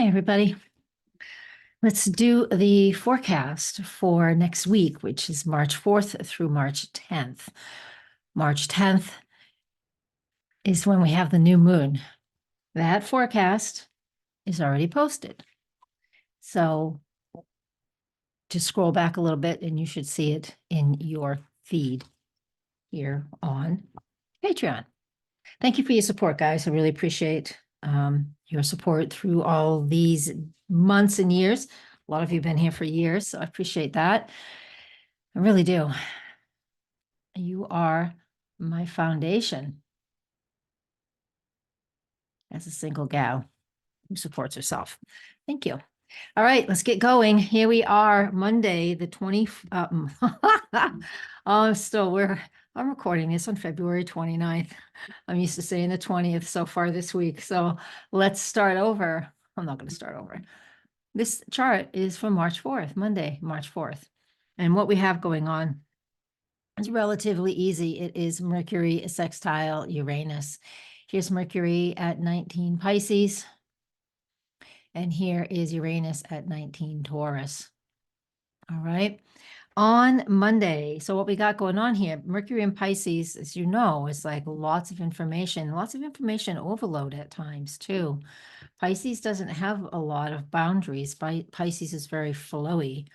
Hey, everybody. Let's do the forecast for next week, which is March 4th through March 10th. March 10th is when we have the new moon. That forecast is already posted. So just scroll back a little bit and you should see it in your feed here on Patreon. Thank you for your support, guys. I really appreciate your support through all these months and years. A lot of you have been here for years, so I appreciate that. I really do. You are my foundation as a single gal who supports herself. Thank you. All right, let's get going. Here we are, Monday, the 20th. I'm recording this on February 29th. I'm used to saying the 20th so far this week. So let's start over. I'm not going to start over. This chart is from March 4th, Monday, March 4th. And what we have going on is relatively easy. It is Mercury sextile Uranus. Here's Mercury at 19 Pisces. And here is Uranus at 19 Taurus. All right. On Monday, so what we got going on here, Mercury in Pisces, as you know, is like lots of information overload at times too. Pisces doesn't have a lot of boundaries. Pisces is very flowy,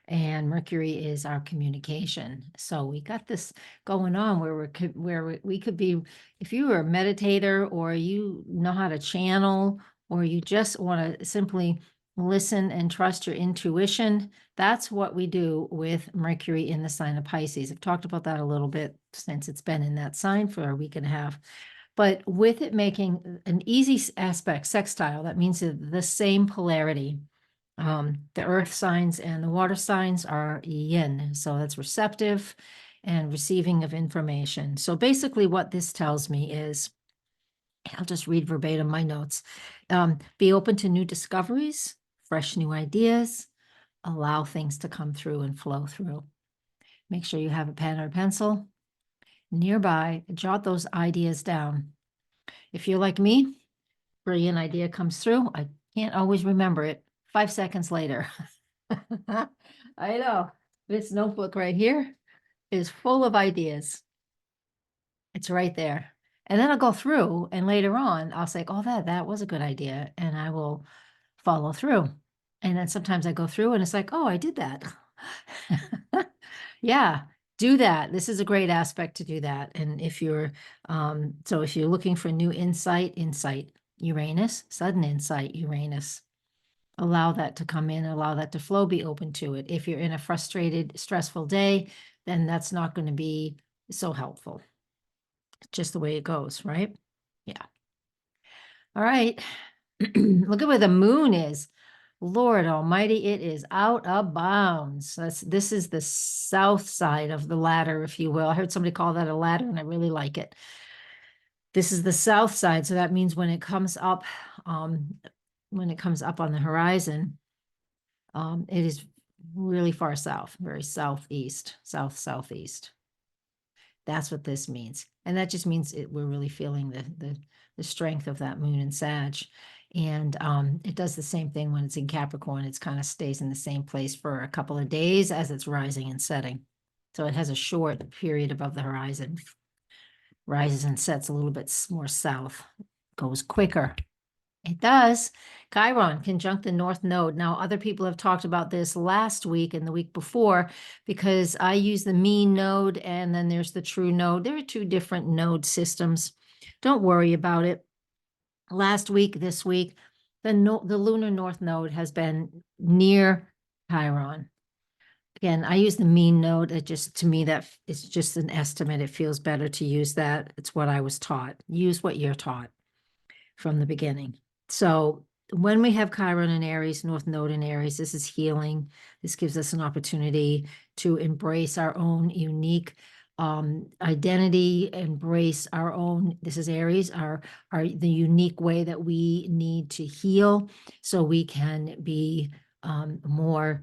and Mercury is our communication. So we got this going on where we could be, if you were a meditator or you know how to channel, or you just want to simply listen and trust your intuition. That's what we do with Mercury in the sign of Pisces. I've talked about that a little bit since it's been in that sign for a week and a half. But with it making an easy aspect, sextile, that means the same polarity. The earth signs and the water signs are yin. So that's receptive and receiving of information. So basically what this tells me is, I'll just read verbatim my notes. Be open to new discoveries, fresh new ideas, allow things to come through and flow through. Make sure you have a pen or a pencil nearby, jot those ideas down. If you're like me, brilliant idea comes through. I can't always remember it 5 seconds later. I know. This notebook right here is full of ideas. It's right there. And then I'll go through and later on, I'll say, oh, that was a good idea. And I will follow through. And then sometimes I go through and it's like, oh, I did that. Yeah, do that. This is a great aspect to do that. And if you're, so if you're looking for new insight, Uranus, sudden insight, Uranus. Allow that to come in, allow that to flow, be open to it. If you're in a frustrated, stressful day, then that's not going to be so helpful. Just the way it goes, right? Yeah. All right. Look at where the moon is. Lord Almighty, it is out of bounds. This is the south side of the ladder, if you will. I heard somebody call that a ladder, and I really like it. This is the south side, so that means when it comes up on the horizon, it is really far south, very southeast, southeast. That's what this means. And that just means we're really feeling the strength of that moon in Sag. And it does the same thing when it's in Capricorn. It kind of stays in the same place for a couple of days as it's rising and setting. So it has a short period above the horizon. Rises and sets a little bit more south, goes quicker. It does. Chiron conjunct the North Node. Now, other people have talked about this last week and the week before, because I use the mean node and then there's the true node. There are two different node systems. Don't worry about it. Last week, this week, the lunar North Node has been near Chiron. Again, I use the mean node. It just, to me, that it's just an estimate. It feels better to use that. It's what I was taught. Use what you're taught from the beginning. So when we have Chiron in Aries, North Node in Aries, this is healing. This gives us an opportunity to embrace our own unique identity, embrace our own, this is Aries, the unique way that we need to heal so we can be more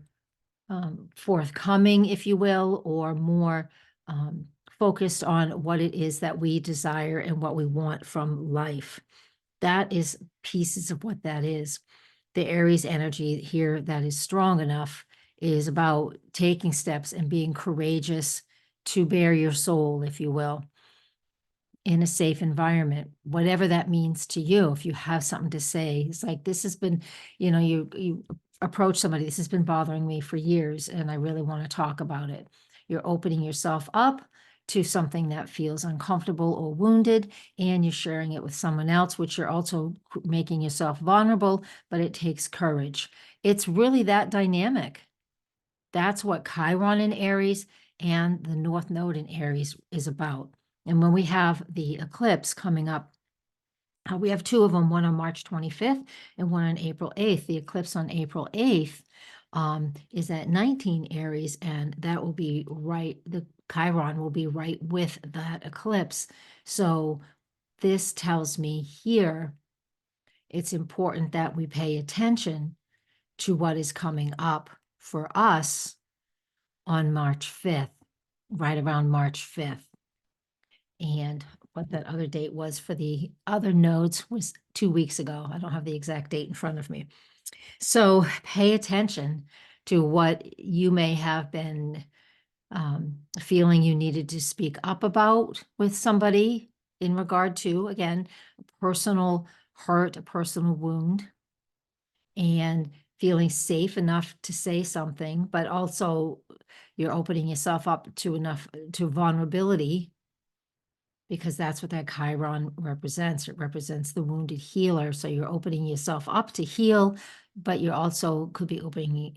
forthcoming, if you will, or more focused on what it is that we desire and what we want from life. That is pieces of what that is. the Aries energy here that is strong enough is about taking steps and being courageous to bare your soul, if you will, in a safe environment, whatever that means to you. If you have something to say, it's like, this has been, you approach somebody, this has been bothering me for years, and I really want to talk about it. You're opening yourself up to something that feels uncomfortable or wounded, and you're sharing it with someone else, which you're also making yourself vulnerable, but it takes courage. It's really that dynamic. That's what Chiron in Aries and the North Node in Aries is about. And when we have the eclipse coming up, we have two of them, one on March 25th and one on April 8th. The eclipse on April 8th is at 19 Aries, and that will be right, the Chiron will be right with that eclipse. So this tells me here, it's important that we pay attention to what is coming up for us on March 5th, right around March 5th. And what that other date was for the other nodes was 2 weeks ago. I don't have the exact date in front of me. So pay attention to what you may have been feeling you needed to speak up about with somebody in regard to, again, a personal hurt, a personal wound, and feeling safe enough to say something, but also you're opening yourself up to vulnerability, because that's what that Chiron represents. It represents the wounded healer. So you're opening yourself up to heal, but you also could be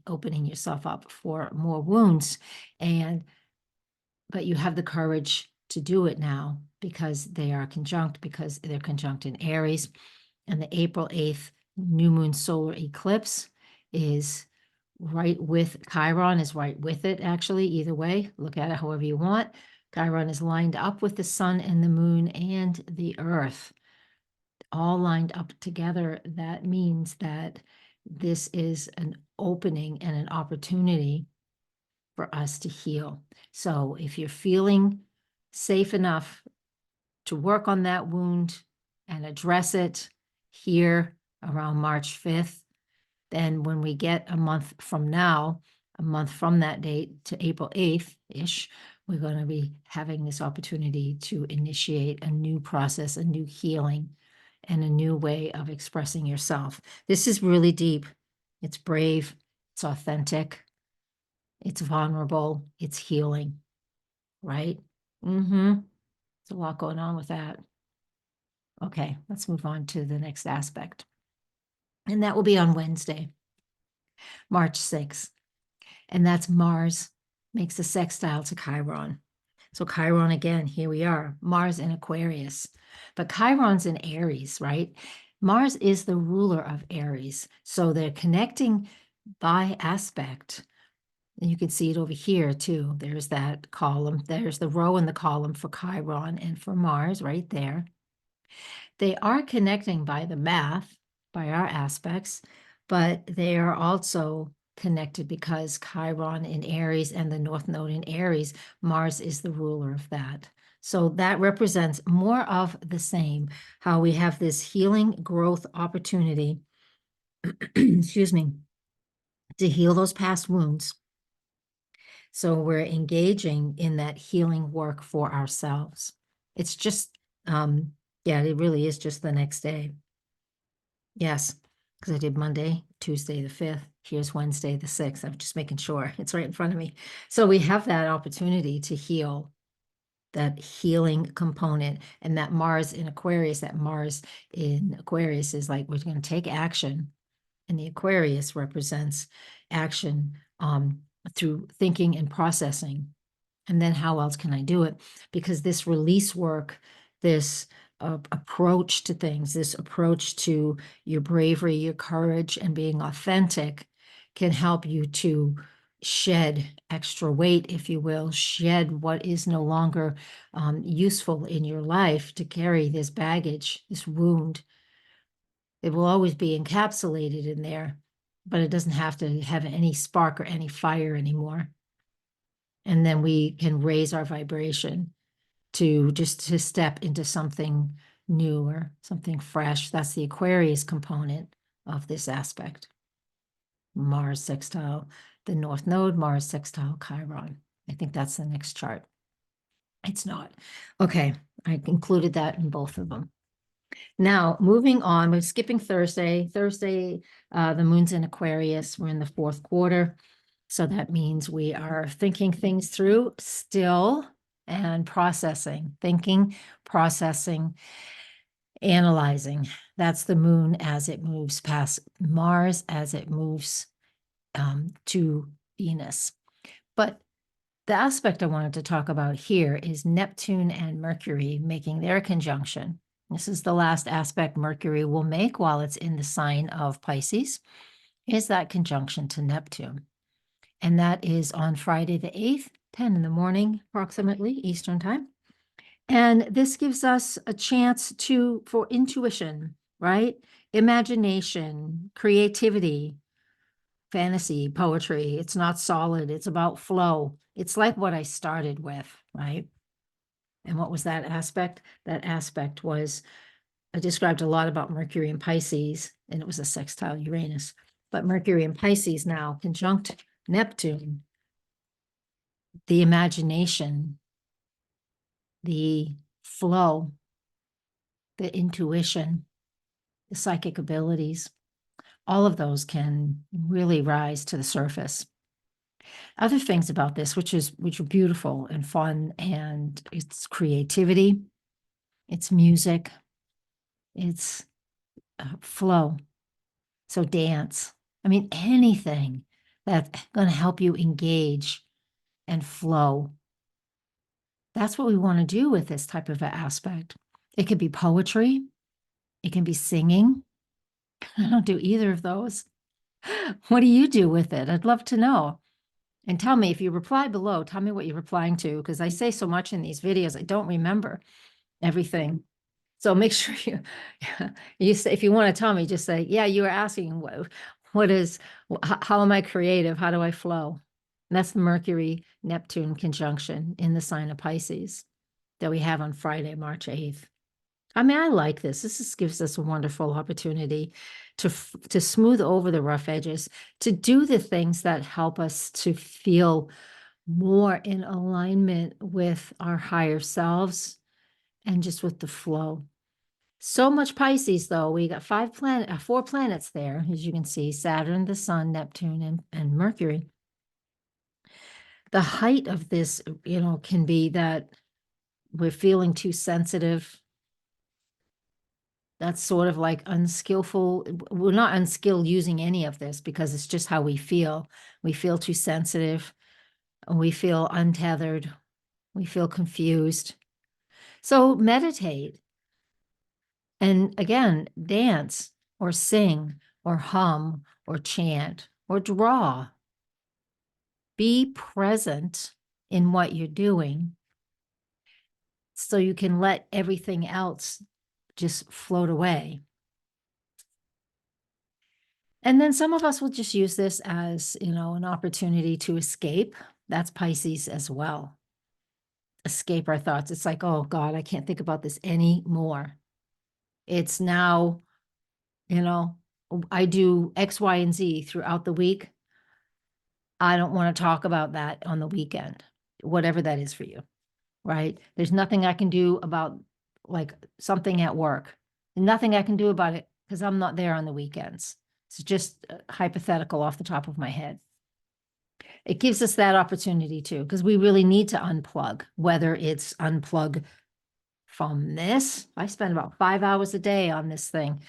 opening yourself up for more wounds. But you have the courage to do it now because they're conjunct in Aries. And the April 8th new moon solar eclipse is right with Chiron, is right with it, actually. Either way, look at it however you want. Chiron is lined up with the sun and the moon and the earth, all lined up together. That means that this is an opening and an opportunity for us to heal. So if you're feeling safe enough to work on that wound and address it here around March 5th, then when we get a month from now, a month from that date to April 8th-ish, we're going to be having this opportunity to initiate a new process, a new healing, and a new way of expressing yourself. This is really deep. It's brave. It's authentic. It's vulnerable. It's healing, right? There's a lot going on with that. Okay, let's move on to the next aspect. And that will be on Wednesday, March 6th. And that's Mars makes a sextile to Chiron. So Chiron, again, here we are, Mars in Aquarius. But Chiron's in Aries, right? Mars is the ruler of Aries. So they're connecting by aspect. And you can see it over here too. There's that column. There's the row in the column for Chiron and for Mars right there. They are connecting by the math, by our aspects, but they are also connected because Chiron in Aries and the North Node in Aries, Mars is the ruler of that. So that represents more of the same, how we have this healing growth opportunity, excuse me, to heal those past wounds. So we're engaging in that healing work for ourselves. It's just, yeah, it really is just the next day. Yes, because I did Monday, Tuesday the 5th. Here's Wednesday the 6th. I'm just making sure it's right in front of me. So we have that opportunity to heal, that healing component. And that Mars in Aquarius, is like, we're going to take action. And the Aquarius represents action through thinking and processing. And then how else can I do it? Because this release work, this approach to things, this approach to your bravery, your courage, and being authentic can help you to shed extra weight, if you will, shed what is no longer useful in your life, to carry this baggage, this wound. It will always be encapsulated in there, but it doesn't have to have any spark or any fire anymore. And then we can raise our vibration to step into something new or something fresh. That's the Aquarius component of this aspect. Mars sextile the North Node, Mars sextile Chiron. I think that's the next chart. It's not. Okay, I included that in both of them. Now, moving on, we're skipping Thursday. Thursday, the moon's in Aquarius. We're in the fourth quarter. So that means we are thinking things through still and processing, thinking, processing, analyzing. That's the moon as it moves past Mars, as it moves to Venus. But the aspect I wanted to talk about here is Neptune and Mercury making their conjunction. This is the last aspect Mercury will make while it's in the sign of Pisces, is that conjunction to Neptune. And that is on Friday the 8th, 10 in the morning, approximately Eastern time. And this gives us a chance for intuition, right? Imagination, creativity, fantasy, poetry. It's not solid. It's about flow. It's like what I started with, right? And what was that aspect? That aspect was, I described a lot about Mercury and Pisces, and it was a sextile Uranus. But Mercury and Pisces now conjunct Neptune, the imagination, the flow, the intuition, the psychic abilities, all of those can really rise to the surface. Other things about this, which are beautiful and fun, and it's creativity, it's music, it's flow. So dance. I mean, anything that's going to help you engage and flow. That's what we want to do with this type of an aspect. It could be poetry. It can be singing. I don't do either of those. What do you do with it? I'd love to know. And tell me, if you reply below, tell me what you're replying to, because I say so much in these videos, I don't remember everything. So make sure you say, if you want to tell me, just say, yeah, you were asking how am I creative? How do I flow? And that's the Mercury Neptune conjunction in the sign of Pisces that we have on Friday, March 8th. I mean, I like this. This gives us a wonderful opportunity to smooth over the rough edges, to do the things that help us to feel more in alignment with our higher selves and just with the flow. So much Pisces, though. We got 4 planets there, as you can see: Saturn, the Sun, Neptune, and Mercury. The height of this, can be that we're feeling too sensitive. That's sort of like unskillful. We're not unskilled using any of this because it's just how we feel. We feel too sensitive. We feel untethered. We feel confused. So meditate. And again, dance or sing or hum or chant or draw. Be present in what you're doing so you can let everything else just float away. And then some of us will just use this as, an opportunity to escape. That's Pisces as well. Escape our thoughts. It's like, oh God, I can't think about this anymore. It's now, I do X, Y, and Z throughout the week. I don't want to talk about that on the weekend, whatever that is for you, right? There's nothing I can do about like something at work. Nothing I can do about it because I'm not there on the weekends. It's just hypothetical off the top of my head. It gives us that opportunity too, because we really need to unplug, whether it's unplug from this. I spend about 5 hours a day on this thing.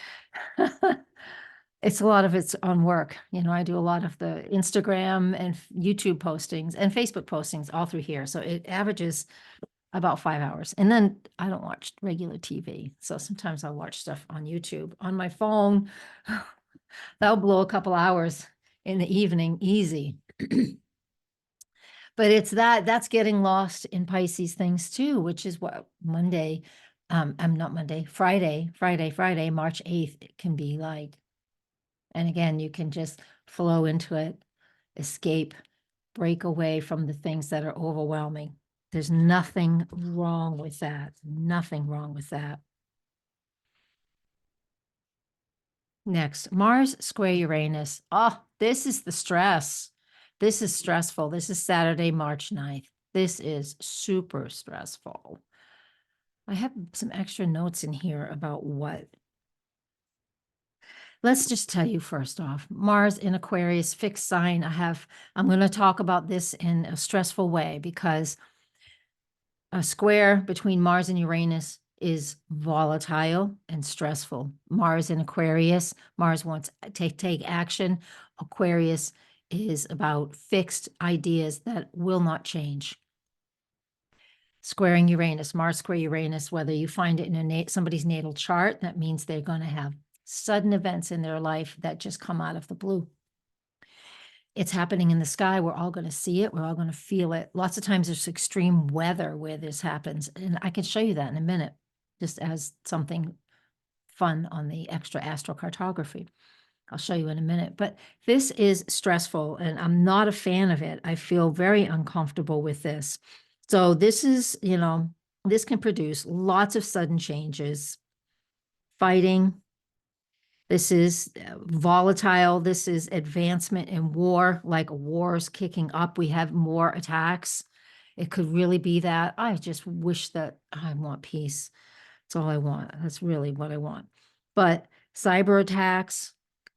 It's a lot of it's on work. I do a lot of the Instagram and YouTube postings and Facebook postings all through here. So it averages about 5 hours. And then I don't watch regular TV. So sometimes I'll watch stuff on YouTube on my phone. That'll blow a couple hours in the evening, easy. But it's that's getting lost in Pisces things too, which is what Friday, March 8th, it can be like. And again, you can just flow into it, escape, break away from the things that are overwhelming. There's nothing wrong with that. Nothing wrong with that. Next, Mars square Uranus. Oh, this is the stress. This is stressful. This is Saturday, March 9th. This is super stressful. I have some extra notes in here about what. Let's just tell you first off, Mars in Aquarius, fixed sign. I'm going to talk about this in a stressful way because a square between Mars and Uranus is volatile and stressful. Mars in Aquarius, Mars wants to take action. Aquarius is about fixed ideas that will not change. Squaring Uranus, Mars square Uranus, whether you find it in somebody's natal chart, that means they're going to have sudden events in their life that just come out of the blue. It's happening in the sky. We're all going to see it. We're all going to feel it. Lots of times there's extreme weather where this happens. And I can show you that in a minute, just as something fun on the extra astrocartography. I'll show you in a minute. But this is stressful, and I'm not a fan of it. I feel very uncomfortable with this. So this is, this can produce lots of sudden changes, fighting. This is volatile. This is advancement in war, like wars kicking up. We have more attacks. It could really be that. I just wish that I want peace. That's all I want. That's really what I want. But cyber attacks,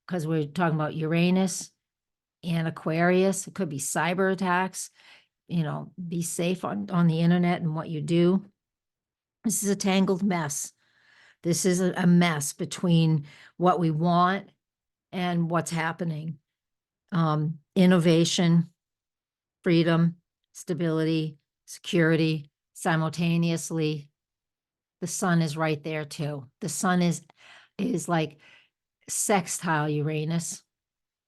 because we're talking about Uranus and Aquarius, it could be cyber attacks. Be safe on the internet and what you do. This is a tangled mess. This is a mess between what we want and what's happening. Innovation, freedom, stability, security, simultaneously. The sun is right there too. The sun is like sextile Uranus,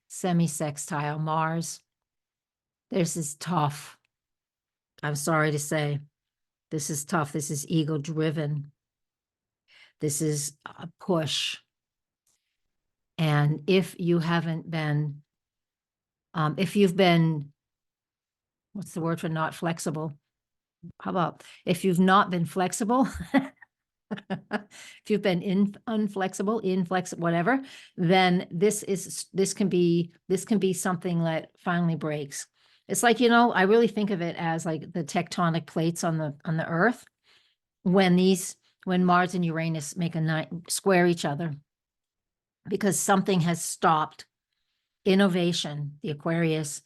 semi-sextile Mars. This is tough. I'm sorry to say, this is tough. This is ego driven. This is a push. And if you haven't been, if you've been, what's the word for not flexible? How about if you've not been flexible, if you've been inflexible, whatever, then this can be something that finally breaks. It's like, I really think of it as like the tectonic plates on the Earth. When Mars and Uranus make square each other, because something has stopped. Innovation, the Aquarius,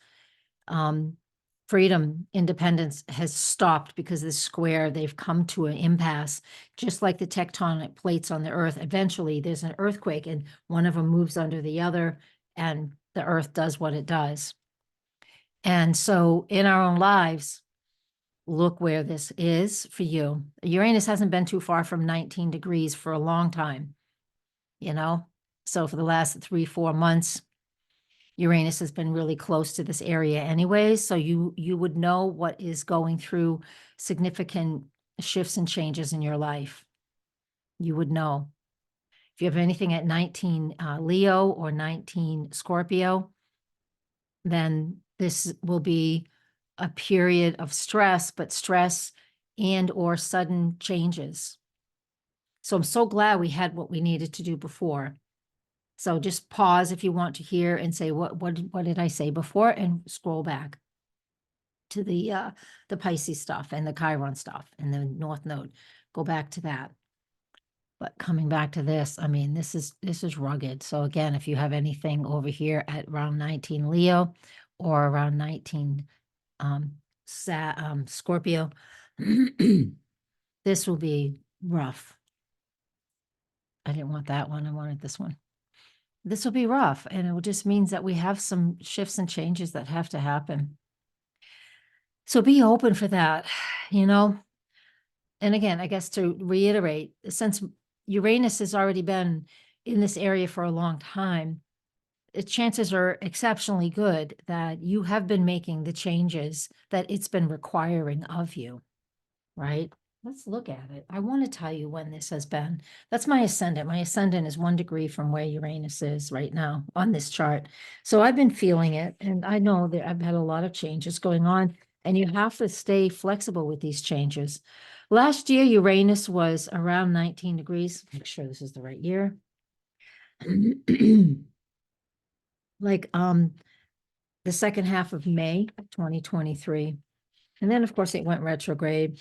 freedom, independence has stopped because this square, they've come to an impasse, just like the tectonic plates on the Earth. Eventually, there's an earthquake and one of them moves under the other, and the Earth does what it does. And so in our own lives, look where this is for you. Uranus hasn't been too far from 19 degrees for a long time, So for the last 3-4 months, Uranus has been really close to this area anyways, so you would know what is going through significant shifts and changes in your life. You would know. If you have anything at 19 Leo or 19 Scorpio, then this will be a period of stress, but stress and or sudden changes. So I'm so glad we had what we needed to do before. So just pause if you want to hear and say, what did I say before? And scroll back to the Pisces stuff and the Chiron stuff and the North Node. Go back to that. But coming back to this, I mean, this is rugged. So again, if you have anything over here at around 19 Leo or around 19 Scorpio, this will be rough. I didn't want that one. I wanted this one. This will be rough, and it just means that we have some shifts and changes that have to happen. So be open for that, And again, I guess to reiterate, since Uranus has already been in this area for a long time, the chances are exceptionally good that you have been making the changes that it's been requiring of you, right? Let's look at it. I want to tell you when this has been. That's my ascendant. My ascendant is 1 degree from where Uranus is right now on this chart. So I've been feeling it, and I know that I've had a lot of changes going on, and you have to stay flexible with these changes. Last year, Uranus was around 19 degrees. Make sure this is the right year. like the second half of May 2023. And then, of course, it went retrograde,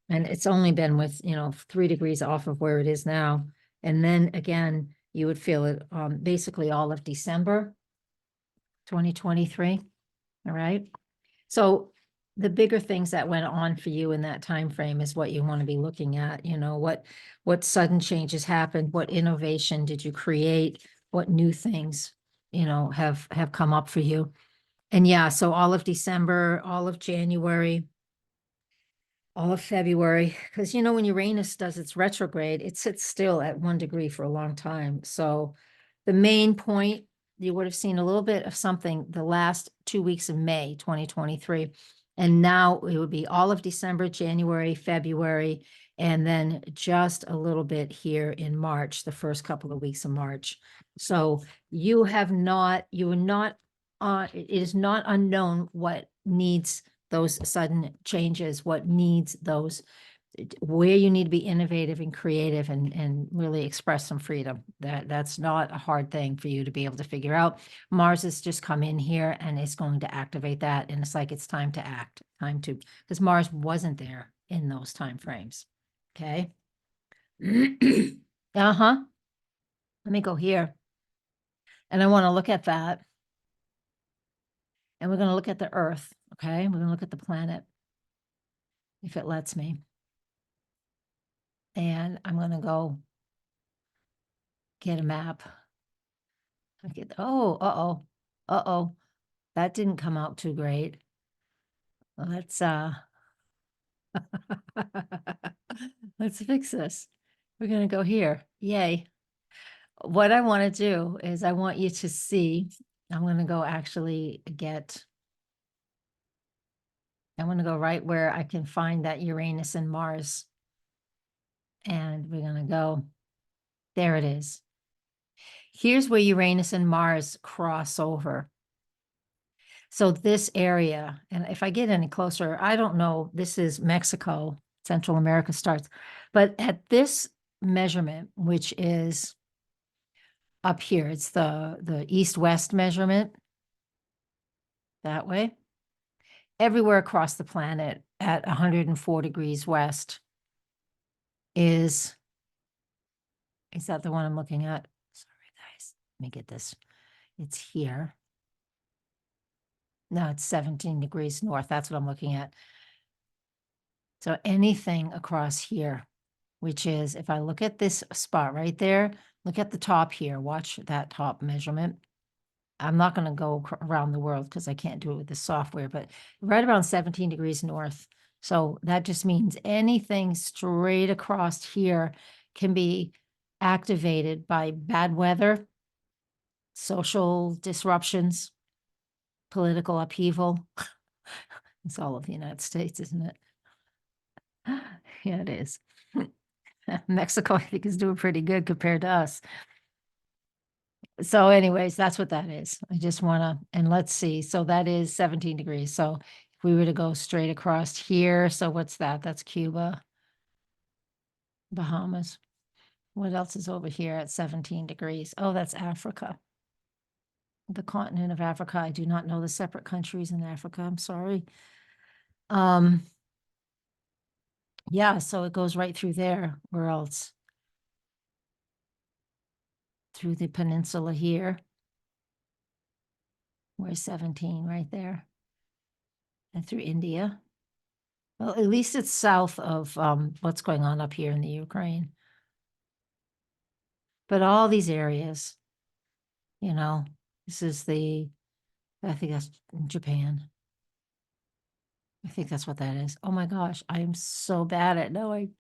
and it's only been with, 3 degrees off of where it is now. And then again, you would feel it basically all of December 2023. All right. So the bigger things that went on for you in that time frame is what you want to be looking at. What sudden changes happened, what innovation did you create, what new things, have come up for you. And yeah, so all of December, all of January, all of February, because when Uranus does its retrograde, it sits still at 1 degree for a long time. So the main point, you would have seen a little bit of something the last 2 weeks of May 2023. And now it would be all of December, January, February, and then just a little bit here in March, the first couple of weeks of March. So you are not, it is not unknown what needs those sudden changes, what needs those, where you need to be innovative and creative and really express some freedom. That's not a hard thing for you to be able to figure out. Mars has just come in here and it's going to activate that. And it's like, it's time to act, because Mars wasn't there in those time frames. Okay. Uh-huh. Let me go here. And I want to look at that. And we're going to look at the Earth. Okay. We're going to look at the planet, if it lets me. And I'm going to go get a map. Uh-oh. That didn't come out too great. Let's let's fix this. We're going to go here. Yay. What I want to do is I want you to see, I'm going to go actually I want to go right where I can find that Uranus and Mars. And we're going to go, there it is. Here's where Uranus and Mars cross over. So this area, and if I get any closer, I don't know, this is Mexico, Central America starts, but at this measurement, which is up here, it's the east-west measurement, that way. Everywhere across the planet at 104 degrees west is that the one I'm looking at? Sorry, guys, let me get this. It's here. No, it's 17 degrees north. That's what I'm looking at. So anything across here, which is, if I look at this spot right there, look at the top here, watch that top measurement. I'm not going to go around the world because I can't do it with the software, but right around 17 degrees north. So that just means anything straight across here can be activated by bad weather, social disruptions, political upheaval. It's all of the United States, isn't it? Yeah, it is. Mexico, I think, is doing pretty good compared to us. So anyways, that's what that is. I just want to, and let's see. So that is 17 degrees. So if we were to go straight across here, so what's that? That's Cuba, Bahamas. What else is over here at 17 degrees? Oh, that's Africa. The continent of Africa. I do not know the separate countries in Africa. I'm sorry. Yeah, so it goes right through there. Where else? Through the peninsula here. Where's 17? Right there. And through India. Well, at least it's south of what's going on up here in the Ukraine. But all these areas, this is I think that's in Japan. I think that's what that is. Oh my gosh, I am so bad at knowing.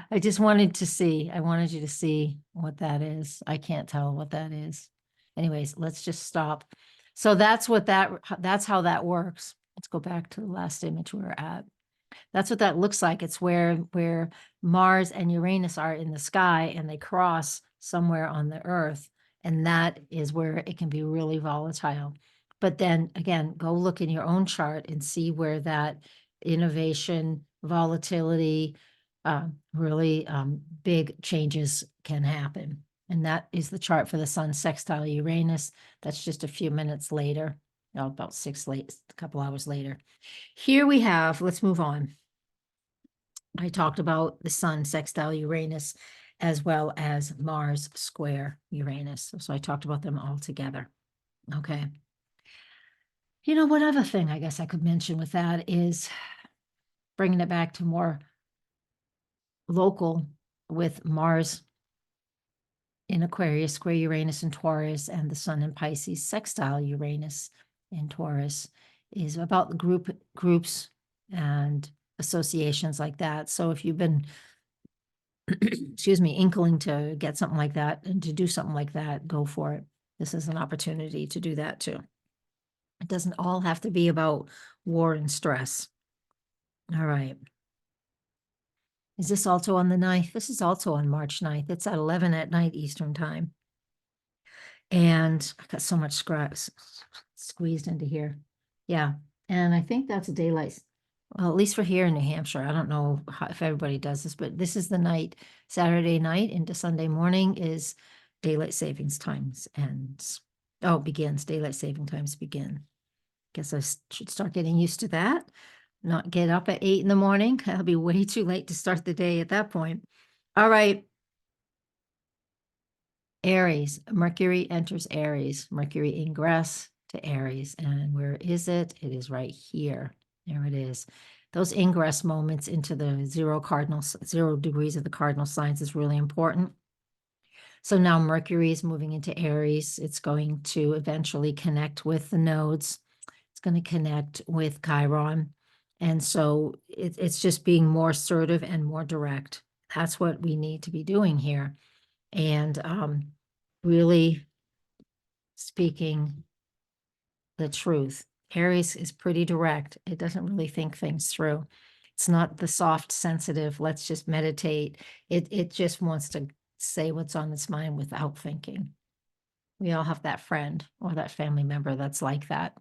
I just wanted to see. I wanted you to see what that is. I can't tell what that is. Anyways, let's just stop. So that's how that works. Let's go back to the last image we were at. That's what that looks like. It's where Mars and Uranus are in the sky and they cross somewhere on the Earth. And that is where it can be really volatile. But then again, go look in your own chart and see where that innovation, volatility, really big changes can happen. And that is the chart for the sun sextile Uranus. That's just a few minutes later, about a couple hours later. Here we have, let's move on. I talked about the sun sextile Uranus as well as Mars square Uranus. So I talked about them all together. Okay. You know, one other thing I guess I could mention with that is bringing it back to more local with Mars in Aquarius, square Uranus in Taurus, and the sun in Pisces, sextile Uranus in Taurus, is about the groups and associations like that. So if you've been, excuse me, inkling to get something like that and to do something like that, go for it. This is an opportunity to do that too. It doesn't all have to be about war and stress. All right. Is this also on the 9th? This is also on March 9th. It's at 11 at night Eastern time. And I got so much squeezed into here. Yeah. And I think that's a daylight. Well, at least for here in New Hampshire. I don't know if everybody does this, but this is the night, Saturday night into Sunday morning is daylight savings times ends. Oh, begins. Daylight saving times begin. Guess I should start getting used to that. Not get up at 8 in the morning. That'll be way too late to start the day at that point. All right. Aries, Mercury enters Aries, Mercury ingress to Aries. And where is it? It is right here. There it is. Those ingress moments into the 0 degrees of the cardinal signs is really important. So now Mercury is moving into Aries. It's going to eventually connect with the nodes. It's going to connect with Chiron. And so it's just being more assertive and more direct. That's what we need to be doing here. And really speaking the truth. Aries is pretty direct. It doesn't really think things through. It's not the soft, sensitive, let's just meditate. It just wants to say what's on its mind without thinking. We all have that friend or that family member that's like that.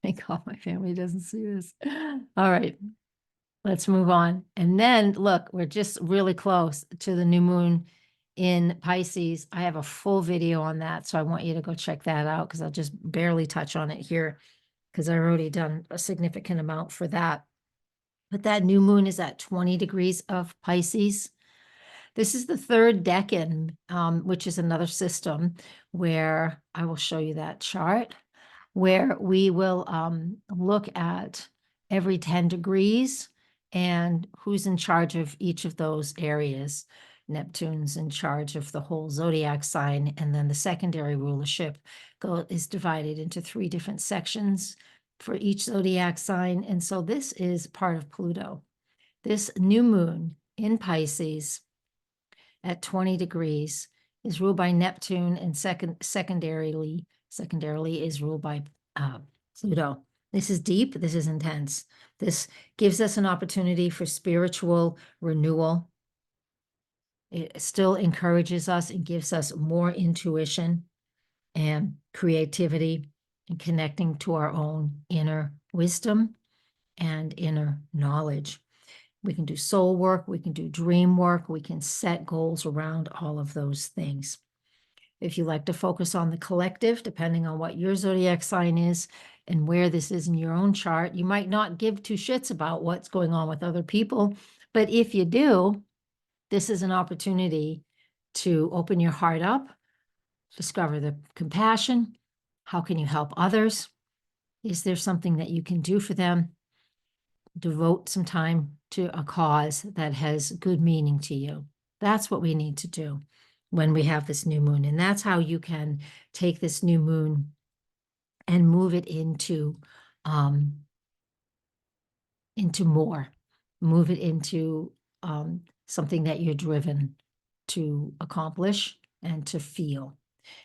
Thank God my family doesn't see this. All right, let's move on. And then look, we're just really close to the new moon in Pisces. I have a full video on that, so I want you to go check that out because I'll just barely touch on it here because I've already done a significant amount for that. But that new moon is at 20 degrees of Pisces. This is the third decan, which is another system where I will show you that chart, where we will look at every 10 degrees and who's in charge of each of those areas. Neptune's in charge of the whole zodiac sign, and then the secondary rulership is divided into 3 different sections for each zodiac sign. And so this is part of Pluto. This new moon in Pisces at 20 degrees is ruled by Neptune, and secondarily is ruled by Pluto. This is deep. This is intense. This gives us an opportunity for spiritual renewal. It still encourages us and gives us more intuition and creativity and connecting to our own inner wisdom and inner knowledge. We can do soul work, we can do dream work, we can set goals around all of those things. If you like to focus on the collective, depending on what your zodiac sign is and where this is in your own chart, you might not give 2 shits about what's going on with other people. But if you do, this is an opportunity to open your heart up, discover the compassion. How can you help others? Is there something that you can do for them? Devote some time to a cause that has good meaning to you. That's what we need to do when we have this new moon. And that's how you can take this new moon and move it into more, move it into something that you're driven to accomplish and to feel.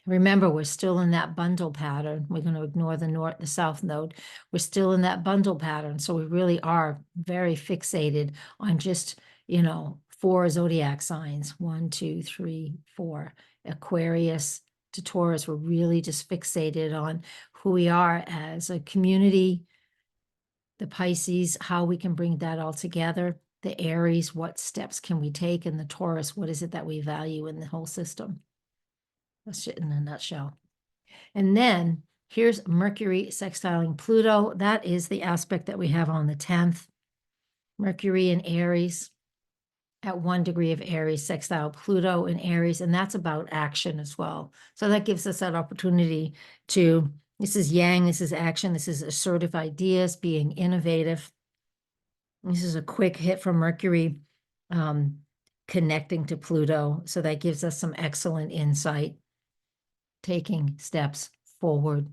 Remember, we're still in that bundle pattern. We're going to ignore the south node. We're still in that bundle pattern. So we really are very fixated on just, 4 zodiac signs, 1, 2, 3, 4. Aquarius to Taurus, we're really just fixated on who we are as a community. The Pisces, how we can bring that all together. The Aries, what steps can we take? And the Taurus, what is it that we value in the whole system? That's it in a nutshell. And then here's Mercury sextiling Pluto. That is the aspect that we have on the 10th. Mercury in Aries at 1 degree of Aries, sextile Pluto in Aries, and that's about action as well. So that gives us that opportunity to, this is yang, this is action, this is assertive ideas, being innovative. This is a quick hit from Mercury connecting to Pluto. So that gives us some excellent insight, taking steps forward.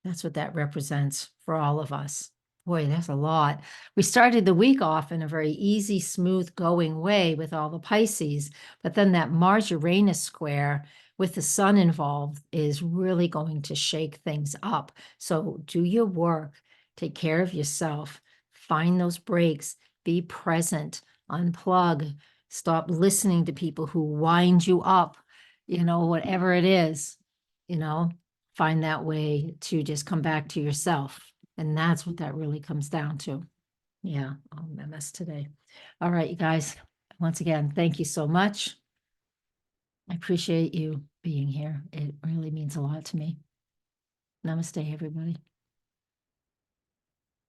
That's what that represents for all of us. Boy, that's a lot. We started the week off in a very easy, smooth going way with all the Pisces, but then that Mars-Uranus square with the sun involved is really going to shake things up. So do your work, take care of yourself, find those breaks, be present, unplug, stop listening to people who wind you up, whatever it is, find that way to just come back to yourself. And that's what that really comes down to. Yeah, I'll MS today. All right, you guys, once again, thank you so much. I appreciate you being here. It really means a lot to me. Namaste, everybody.